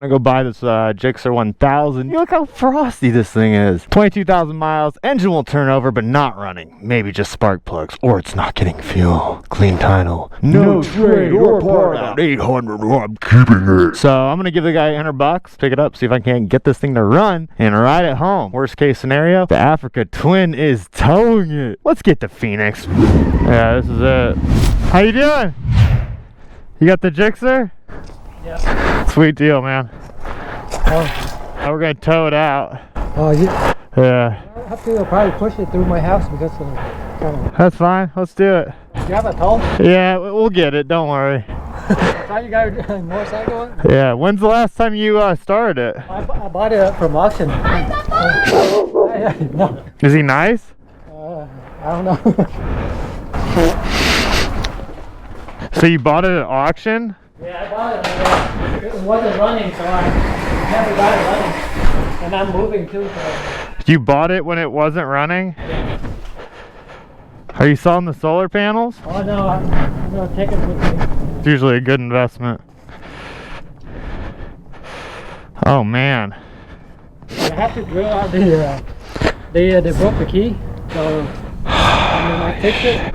I'm gonna go buy this GSXR 1000. Look how frosty this thing is. 22,000 miles. Engine will turn over, but not running. Maybe just spark plugs, or it's not getting fuel. Clean title. No trade or part out. 800. I'm keeping it. So I'm gonna give the guy $100. Pick it up. See if I can't get this thing to run and ride it home. Worst case scenario, the Africa Twin is towing it. Let's get to Phoenix. Yeah, this is it. How you doing? You got the GSXR? Yeah. Sweet deal, man. Oh. Now we're gonna tow it out. Oh, yeah. Yeah. I have to probably push it through my house because of kind of. That's fine. Let's do it. Do you have a tow? Yeah, we'll get it. Don't worry. I thought you got a motorcycle one? Yeah. When's the last time you started it? I bought it from auction. No. Is he nice? I don't know. So you bought it at auction? Yeah, I bought it. It wasn't running, so I never got it running. And I'm moving too. So. You bought it when it wasn't running? Yeah. Are you selling the solar panels? Oh no, I'm gonna take it with me. It's usually a good investment. Oh man. I have to drill out they broke the key, so I fix it.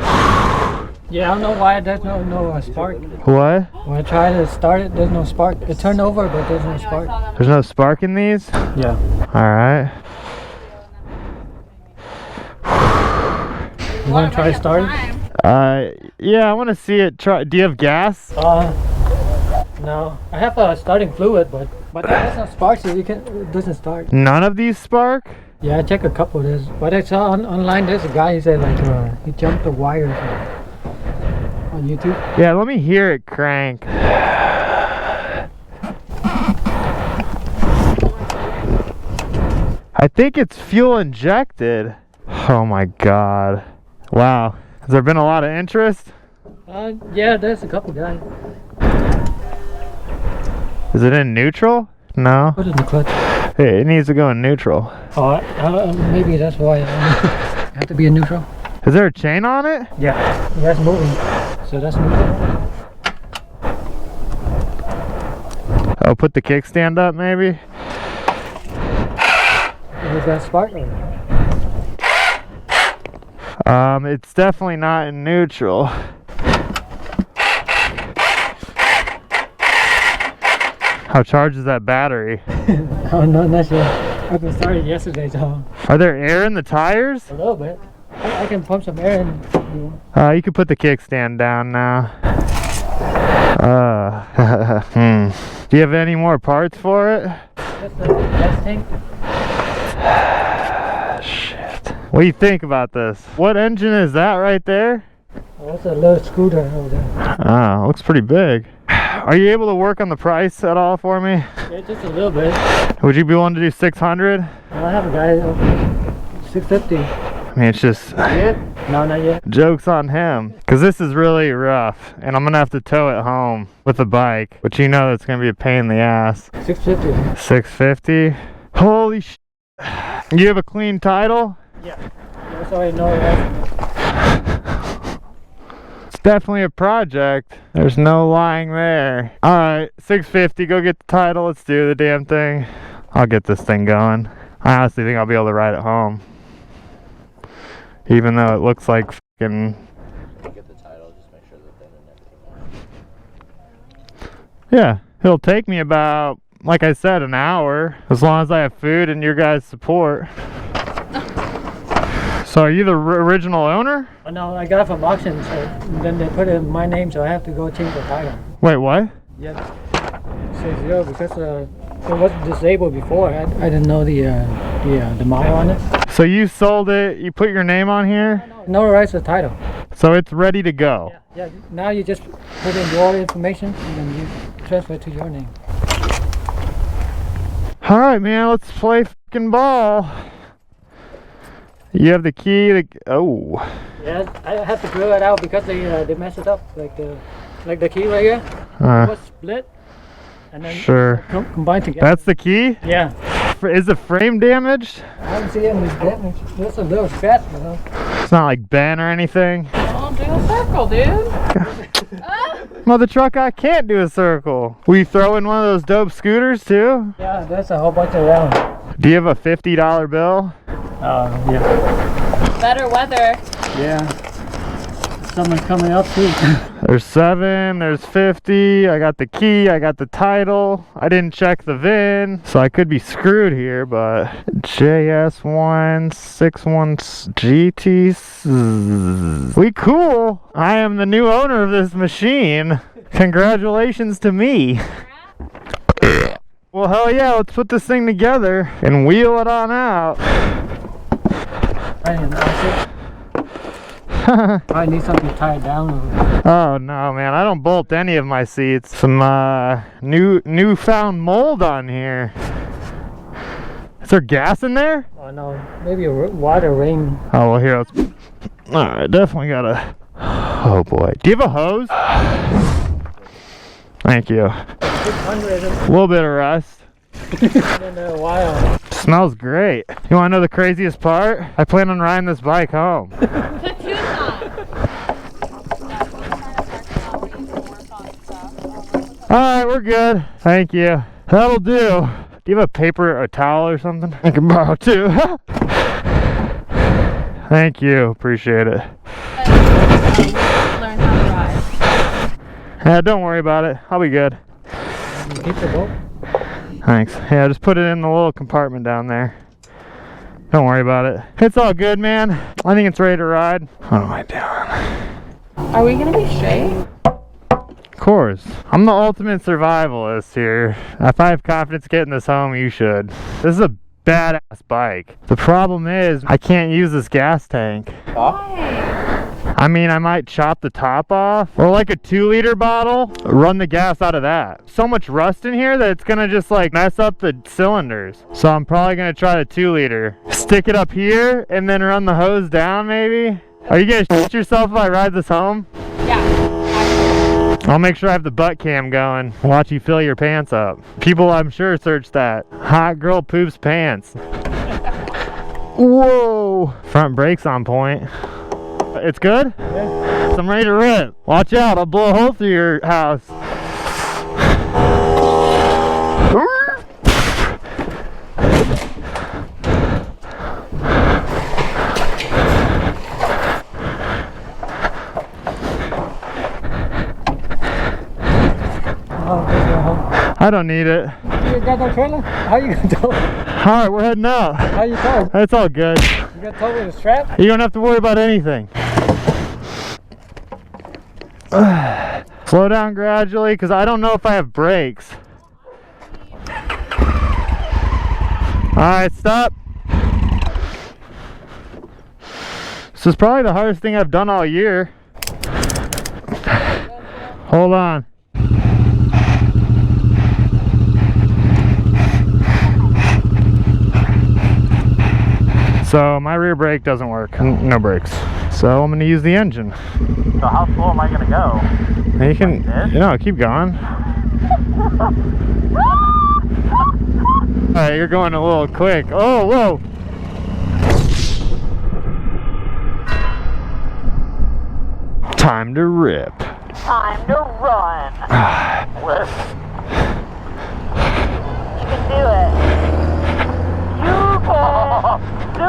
Yeah, I don't know why there's no spark. What? When I try to start it, there's no spark. It turned over, but there's no spark. There's no spark in these? Yeah. Alright. You want to try to start it? Yeah, I want to see it. Try. Do you have gas? No. I have a starting fluid, but there's no spark, so it doesn't start. None of these spark? Yeah, I checked a couple of this, but I saw online there's a guy, he said like he jumped the wires on YouTube. Yeah, let me hear it crank. I think it's fuel injected. Oh my god. Wow. Has there been a lot of interest? Yeah, there's a couple guys. Is it in neutral? No. Put it in the clutch. Hey, it needs to go in neutral. Oh, maybe that's why it have to be in neutral. Is there a chain on it? Yeah, that's moving. So that's neutral. Oh, put the kickstand up maybe? Is that spark? It's definitely not in neutral. How charged is that battery? Oh, no, not sure. I been started yesterday, so. Are there air in the tires? A little bit. I can pump some air in. You can put the kickstand down now. Do you have any more parts for it? That's the gas tank. Shit. What do you think about this? What engine is that right there? Oh, that's a little scooter over there. Oh, looks pretty big. Are you able to work on the price at all for me? Yeah, just a little bit. Would you be willing to do 600? I have a guy, 650. I mean, it's just... Yet? No, not yet. Joke's on him. Because this is really rough. And I'm going to have to tow it home with the bike. But you know that's going to be a pain in the ass. 650. 650? Holy sh... You have a clean title? Yeah. That's all I know. Right? It's definitely a project. There's no lying there. Alright, 650. Go get the title. Let's do the damn thing. I'll get this thing going. I honestly think I'll be able to ride it home. Even though it looks like fucking... Get the title, just make sure that then and everything. Yeah, it'll take me about, like I said, an hour. As long as I have food and your guys' support. So are you the original owner? Oh, no, I got it from auction, so then they put it in my name, so I have to go change the title. Wait, what? Yeah, it says zero because it was disabled before. I didn't know the mile on it. So you sold it, you put your name on here? No, writes the title. So it's ready to go? Yeah, now you just put in your information and then you transfer it to your name. Alright, man, let's play fucking ball. You have the key. Oh. Yeah, I have to drill it out because they messed it up. Like the key right here it was split and then sure. Combined together. That's the key? Yeah. Is the frame damaged? I haven't seen any damage. There's a little scratch, you know. It's not like bent or anything. Oh, do a circle, dude. Well, the truck I can't do a circle. Will you throw in one of those dope scooters too? Yeah, there's a whole bunch around. Do you have a $50 bill? Yeah. Better weather. Yeah. Someone's coming up too. There's 7, there's 50, I got the key, I got the title. I didn't check the VIN, so I could be screwed here, but JS161 GT. We cool. I am the new owner of this machine. Congratulations to me. Well, hell yeah, let's put this thing together and wheel it on out. I need something tied down. Oh no, man! I don't bolt any of my seats. Some newfound mold on here. Is there gas in there? Oh no, maybe a water ring. Oh well, here. Let's. All right, definitely got a. Oh boy, do you have a hose? Thank you. A little bit of rust. Been there a while. Smells great. You want to know the craziest part? I plan on riding this bike home. Alright, we're good. Thank you. That'll do. Do you have a paper, a towel or something? I can borrow too. Thank you. Appreciate it. Learn how to ride. Yeah, don't worry about it. I'll be good. Keep the boat. Thanks. Yeah, just put it in the little compartment down there. Don't worry about it. It's all good, man. I think it's ready to ride. What am I doing? Are we gonna be straight? Of course. I'm the ultimate survivalist here. If I have confidence getting this home, you should. This is a badass bike. The problem is, I can't use this gas tank. I mean, I might chop the top off, or like a 2-liter bottle, run the gas out of that. So much rust in here that it's gonna just like mess up the cylinders. So I'm probably gonna try the 2-liter. Stick it up here, and then run the hose down maybe? Are you gonna shit yourself if I ride this home? Yeah. I'll make sure I have the butt cam going. Watch you fill your pants up. People, I'm sure, search that. Hot girl poops pants. Whoa! Front brakes on point. It's good? Yeah. I'm ready to rip. Watch out, I'll blow a hole through your house. I don't need it. You got no trailer? How you gonna tow it? Alright, we're heading out. How you tow? It's all good. You got tow with a strap? You don't have to worry about anything. Slow down gradually, because I don't know if I have brakes. Alright, stop. This is probably the hardest thing I've done all year. Hold on. So my rear brake doesn't work, no brakes. So I'm gonna use the engine. So how slow am I gonna go? You can, keep going. Alright, you're going a little quick. Oh, whoa! Time to rip. Time to run. You can do it. You can do it.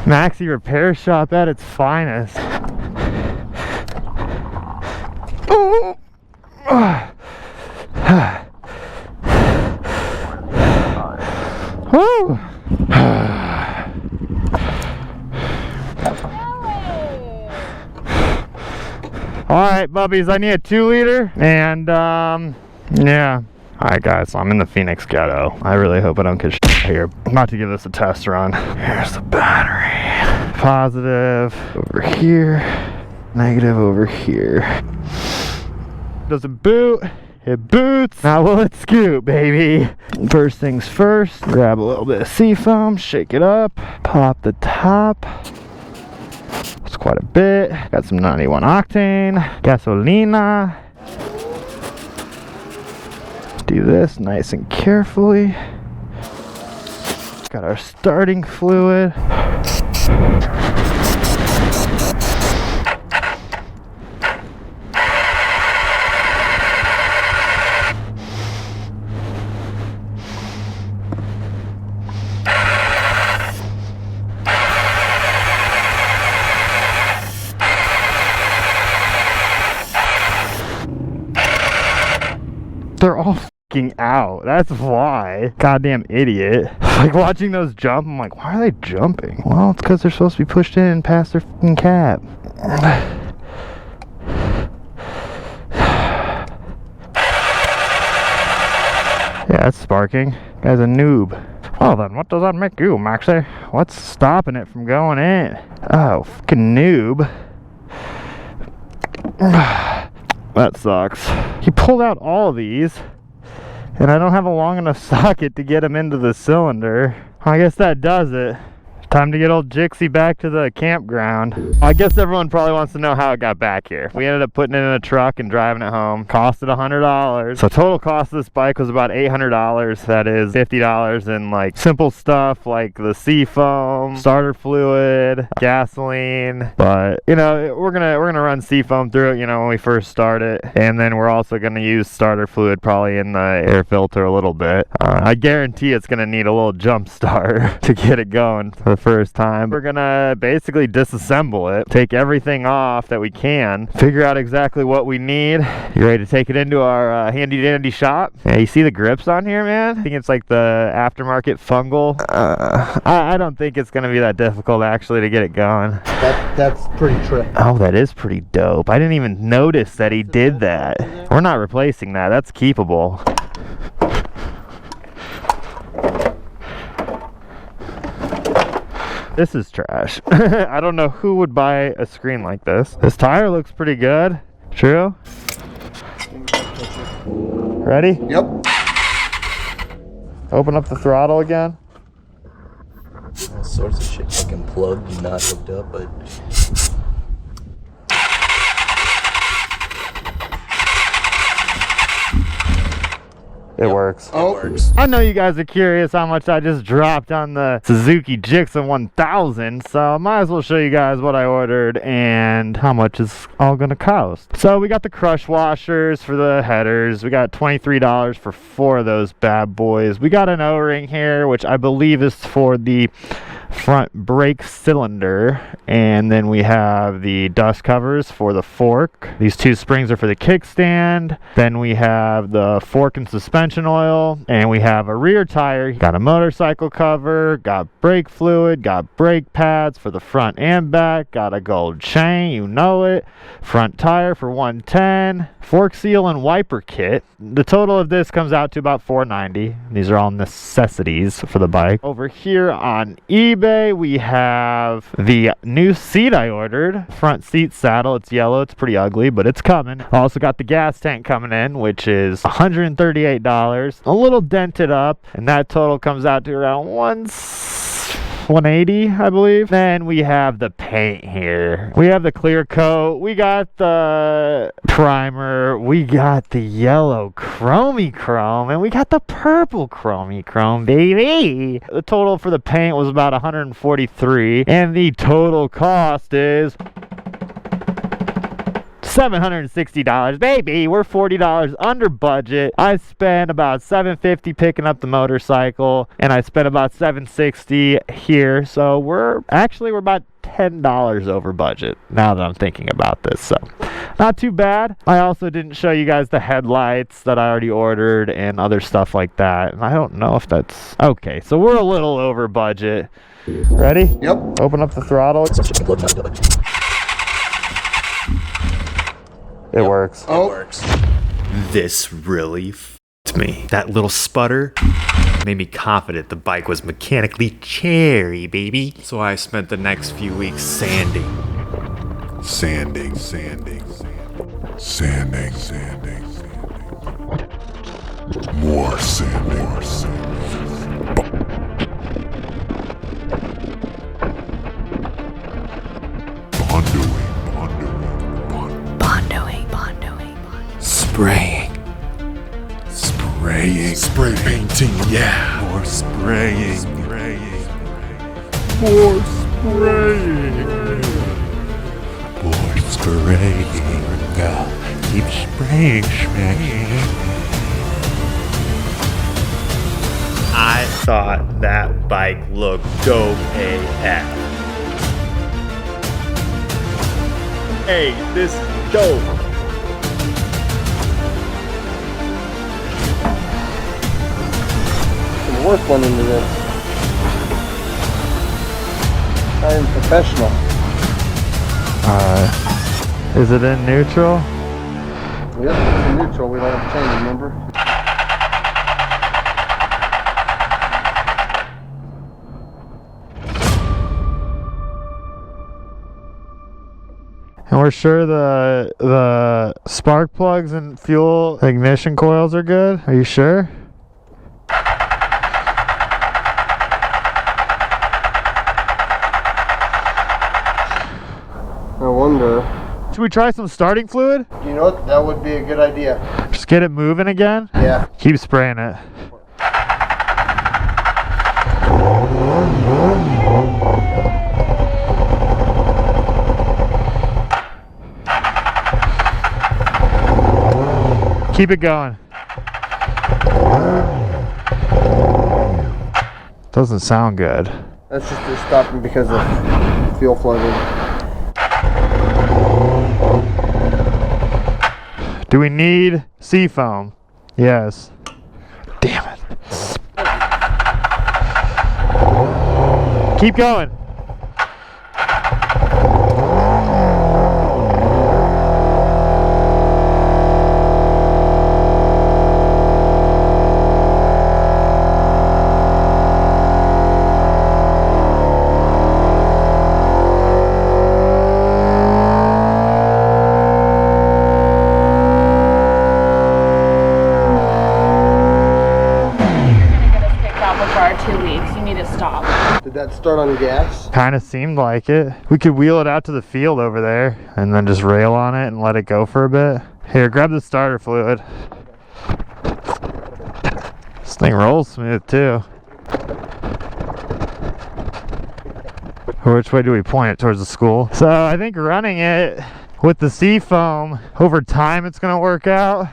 Maxy repair shop at its finest. Oh. Woo. Alright, bubbies, I need a 2-liter and yeah. Alright guys, so I'm in the Phoenix ghetto. I really hope I don't get shit here. I'm about to give this a test run. Here's the battery. Positive over here. Negative over here. Does it boot? It boots. Now will it scoot, baby? First things first, grab a little bit of seafoam, shake it up, pop the top. It's quite a bit. Got some 91 octane, gasolina. Do this nice and carefully. Got our starting fluid. They're all f***ing out. That's why. Goddamn idiot. Like watching those jump, I'm like, why are they jumping? Well, it's because they're supposed to be pushed in past their f***ing cap. Yeah, it's sparking. Guy's a noob. Well then, what does that make you, Maxy? What's stopping it from going in? Oh, fucking noob. That sucks. He pulled out all of these, and I don't have a long enough socket to get him into the cylinder. I guess that does it. Time to get old Jixie back to the campground. I guess everyone probably wants to know how it got back here. We ended up putting it in a truck and driving it home. Costed $100. So total cost of this bike was about $800. That is $50 in like simple stuff like the sea foam, starter fluid, gasoline. But you know, we're gonna run sea foam through it, you know, when we first start it. And then we're also gonna use starter fluid probably in the air filter a little bit. I guarantee it's gonna need a little jump start to get it going for the first time. We're gonna basically disassemble it, take everything off that we can, figure out exactly what we need. You ready to take it into our handy dandy shop? Yeah, you see the grips on here, man? I think it's like the aftermarket fungal. I don't think it's gonna be that difficult actually to get it going. That's pretty trick. Oh, that is pretty dope. I didn't even notice that he did that. We're not replacing that. That's keepable. This is trash. I don't know who would buy a screen like this. This tire looks pretty good. True? Ready? Yep. Open up the throttle again. All sorts of shit fucking plugged and not hooked up, but It works. Oh, it works. I know you guys are curious how much I just dropped on the Suzuki GSXR 1000, so I might as well show you guys what I ordered and how much it's all gonna cost. So we got the crush washers for the headers. We got $23 for 4 of those bad boys. We got an O-ring here, which I believe is for the front brake cylinder, and then we have the dust covers for the fork. These 2 springs are for the kickstand. Then we have the fork and suspension oil, and we have a rear tire. Got a motorcycle cover, got brake fluid, got brake pads for the front and back, got a gold chain, you know it, front tire for $110, fork seal and wiper kit. The total of this comes out to about $490. These are all necessities for the bike. Over here on eBay we have the new seat I ordered, front seat saddle. It's yellow, it's pretty ugly, but it's coming. Also got the gas tank coming in, which is $138, a little dented up, and that total comes out to around $180, I believe. Then we have the paint here. We have the clear coat, we got the primer, we got the yellow chromey chrome, and we got the purple chromey chrome, baby. The total for the paint was about $143, and the total cost is $760, baby. We're $40 under budget. I spent about $750 picking up the motorcycle, and I spent about $760 here. So we're about $10 over budget now that I'm thinking about this. So not too bad. I also didn't show you guys the headlights that I already ordered and other stuff like that. And I don't know if that's okay. So we're a little over budget. Ready? Yep. Open up the throttle. Some shit plugged and not hooked up. It works. Oh. It works. This really f***ed me. That little sputter made me confident the bike was mechanically cherry, baby. So I spent the next few weeks sanding. More sanding. Spraying. Spray painting. Yeah. More spraying. More spraying. Keep spraying, smashing. I thought that bike looked dope AF. Hey, this is dope. work went into this. I am professional. Is it in neutral? Yep, it's in neutral. We don't have to change, remember? And we're sure the spark plugs and fuel ignition coils are good? Are you sure? I wonder. Should we try some starting fluid? You know what? That would be a good idea. Just get it moving again? Yeah. Keep spraying it. Keep it going. Doesn't sound good. That's just they're stopping because of fuel flooding. Do we need seafoam? Yes. Damn it. Keep going. Did that start on gas? Kind of seemed like it. We could wheel it out to the field over there and then just rail on it and let it go for a bit. Here, grab the starter fluid. This thing rolls smooth too. Which way do we point it? Towards the school? So I think running it with the seafoam over time it's gonna work out.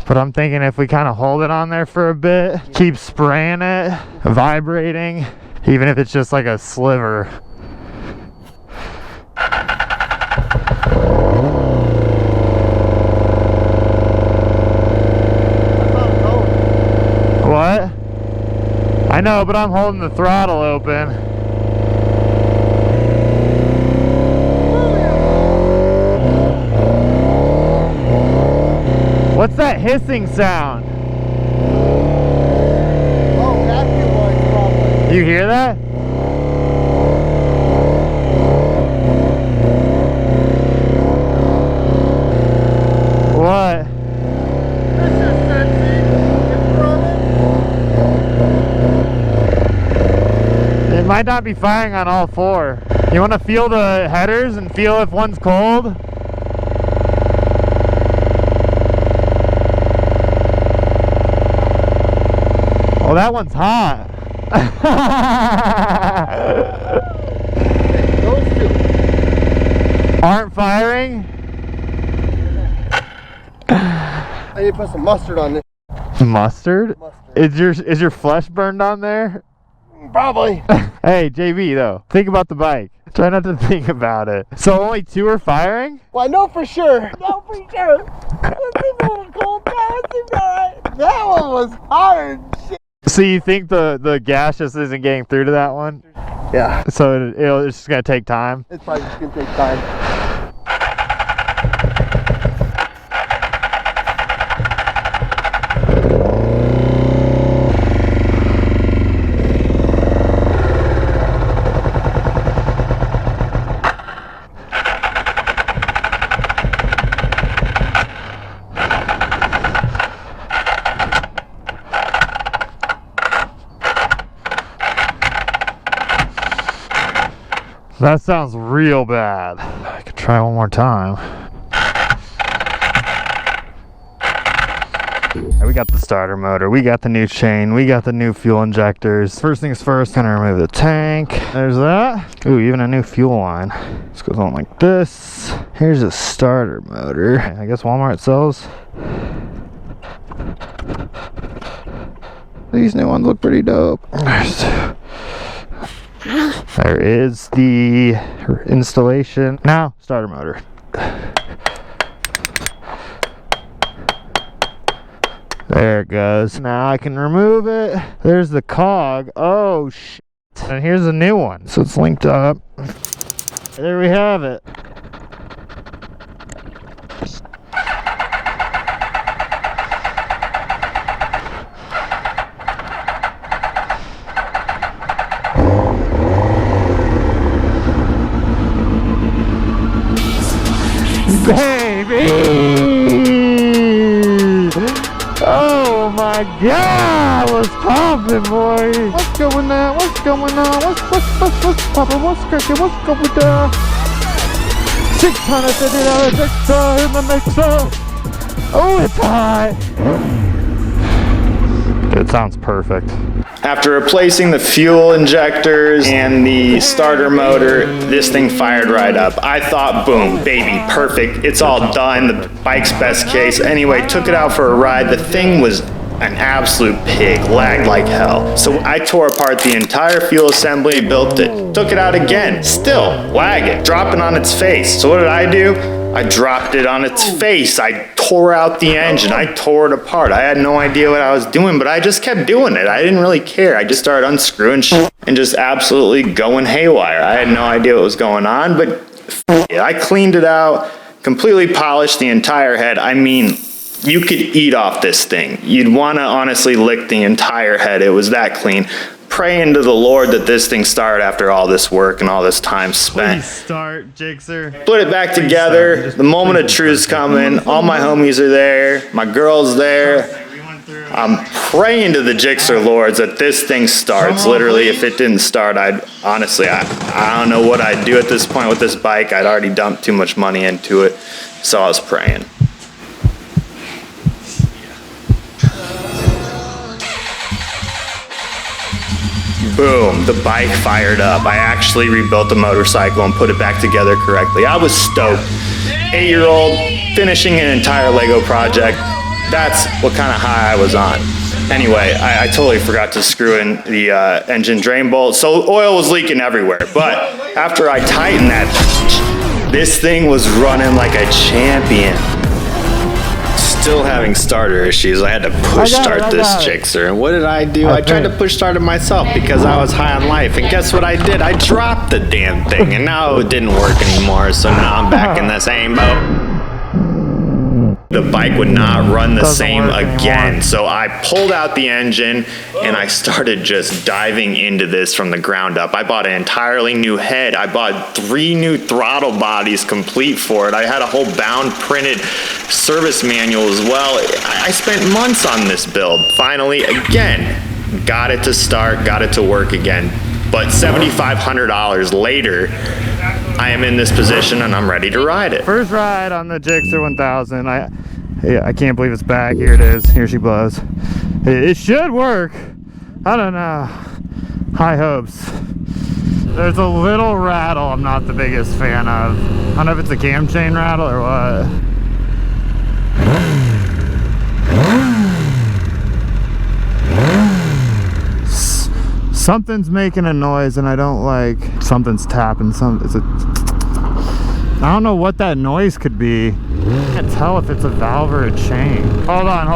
But I'm thinking if we kind of hold it on there for a bit, keep spraying it, vibrating, even if it's just like a sliver. What? I know, but I'm holding the throttle open. What's that hissing sound? Oh, vacuum lines probably. You hear that? What? This is sexy. It's running. It might not be firing on all four. You want to feel the headers and feel if one's cold? Oh, that one's hot. Those two. Aren't firing? I need to put some mustard on this. Mustard? Is your flesh burned on there? Probably. Hey, JB though, think about the bike. Try not to think about it. So only two are firing? Well, I know for sure. No, for sure. That one was hard. Shit. So you think the gas just isn't getting through to that one? Yeah. So it's just gonna take time? It's probably just gonna take time. That sounds real bad. I could try one more time. We got the starter motor, we got the new chain, we got the new fuel injectors. First things first, gonna remove the tank. There's that. Ooh, even a new fuel line. This goes on like this. Here's a starter motor. I guess Walmart sells. These new ones look pretty dope. There is the installation. Now, starter motor. There it goes. Now I can remove it. There's the cog. Oh, shit. And here's a new one. So it's linked up. There we have it. Baby! Oh my God! What's poppin', boy? What's going on? What's going on? What's poppin'? What's crackin'? What's going on? $650 extra in the mixer. Oh, it's hot. It sounds perfect. After replacing the fuel injectors and the starter motor, this thing fired right up. I thought, boom, baby, perfect. It's all done. The bike's best case. Anyway, took it out for a ride. The thing was an absolute pig, lagged like hell. So I tore apart the entire fuel assembly, built it, took it out again, still lagging, dropping on its face. So what did I do? I dropped it on its face. I tore out the engine. I tore it apart. I had no idea what I was doing, but I just kept doing it. I didn't really care. I just started unscrewing shit and just absolutely going haywire. I had no idea what was going on, but it. I cleaned it out, completely polished the entire head. I mean, you could eat off this thing. You'd want to honestly lick the entire head. It was that clean. Praying to the Lord that this thing started after all this work and all this time spent. Please start, GSXR. Put it back together. The moment of truth's coming. All my homies are there. My girl's there. I'm praying to the GSXR lords that this thing starts. Literally, if it didn't start, I'd honestly, I don't know what I'd do at this point with this bike. I'd already dumped too much money into it, so I was praying. Boom, the bike fired up. I actually rebuilt the motorcycle and put it back together correctly. I was stoked. 8-year-old, finishing an entire Lego project. That's what kind of high I was on. Anyway, I totally forgot to screw in the engine drain bolt, so oil was leaking everywhere. But after I tightened that, this thing was running like a champion. Still having starter issues. I had to push start this GSXR. And what did I do? I tried to push start it myself because I was high on life. And guess what I did? I dropped the damn thing. And now it didn't work anymore. So now I'm back in the same boat. The bike would not run the same again. So I pulled out the engine and I started just diving into this from the ground up. I bought an entirely new head. I bought 3 new throttle bodies complete for it. I had a whole bound printed service manual as well. I spent months on this build. Finally, again, got it to start, got it to work again. But $7,500 later, I am in this position and I'm ready to ride it. First ride on the GSXR 1000. I can't believe it's back. Here it is. Here she blows. It should work. I don't know. High hopes. There's a little rattle I'm not the biggest fan of. I don't know if it's a cam chain rattle or what. Something's making a noise and I don't like. Something's tapping. I don't know what that noise could be. I can't tell if it's a valve or a chain. Hold on.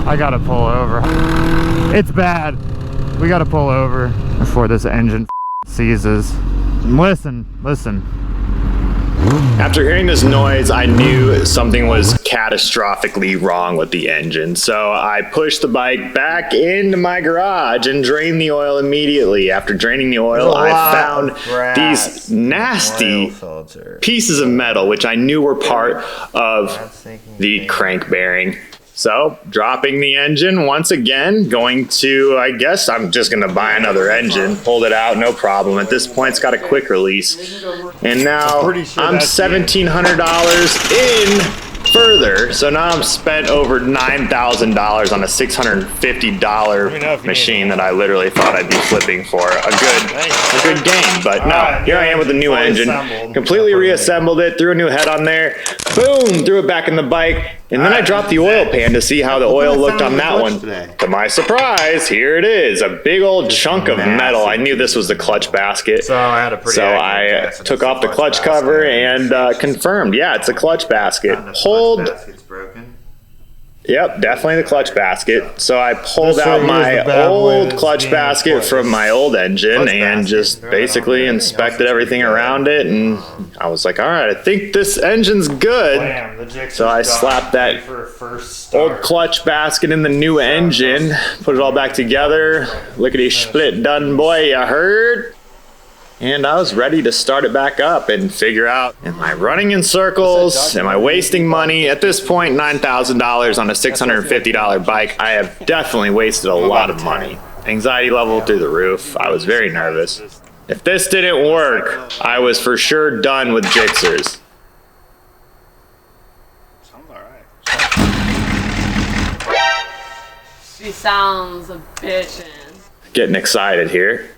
I gotta pull over. It's bad. We gotta pull over before this engine seizes. Listen. After hearing this noise, I knew something was catastrophically wrong with the engine. So I pushed the bike back into my garage and drained the oil immediately. After draining the oil, I found these nasty pieces of metal, which I knew were part of the crank bearing. So, dropping the engine once again, going to, I guess I'm just going to buy another engine, pulled it out, no problem. At this point, it's got a quick release. And now I'm $1,700 in further. So now I'm spent over $9,000 on a $650 machine that I literally thought I'd be flipping for a good game. But no, here I am with a new engine, completely reassembled it, threw a new head on there, boom, threw it back in the bike. And then I dropped the oil pan to see how the oil looked on that one. To my surprise, here it is, a big old chunk of metal. I knew this was the clutch basket. So I had a pretty I took off the clutch cover and confirmed, yeah, it's a clutch basket. Pulled. Yep, definitely the clutch basket. So I pulled out my old clutch basket from my old engine and just basically inspected everything around it, and I was like, all right, I think this engine's good. So I slapped that old clutch basket in the new engine, put it all back together, lickety split done, boy, you heard? And I was ready to start it back up and figure out, am I running in circles? Am I wasting money? At this point, $9,000 on a $650 bike, I have definitely wasted a lot of money. Anxiety level through the roof. I was very nervous. If this didn't work, I was for sure done with Gixxers. She sounds a bitchin'. Getting excited here.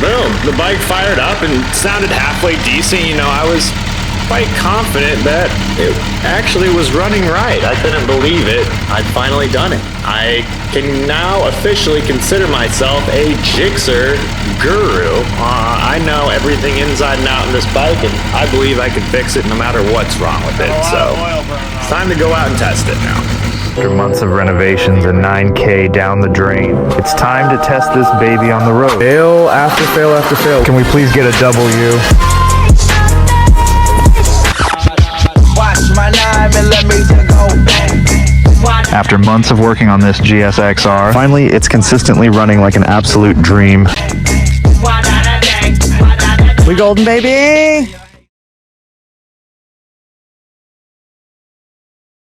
Boom, the bike fired up and sounded halfway decent. You know, I was quite confident that it actually was running right. I couldn't believe it. I'd finally done it. I can now officially consider myself a Gixxer guru. I know everything inside and out in this bike, and I believe I can fix it no matter what's wrong with it. So it's time to go out and test it now. After months of renovations and 9K down the drain, it's time to test this baby on the road. Fail after fail after fail. Can we please get a W? After months of working on this GSXR, finally it's consistently running like an absolute dream. We golden, baby!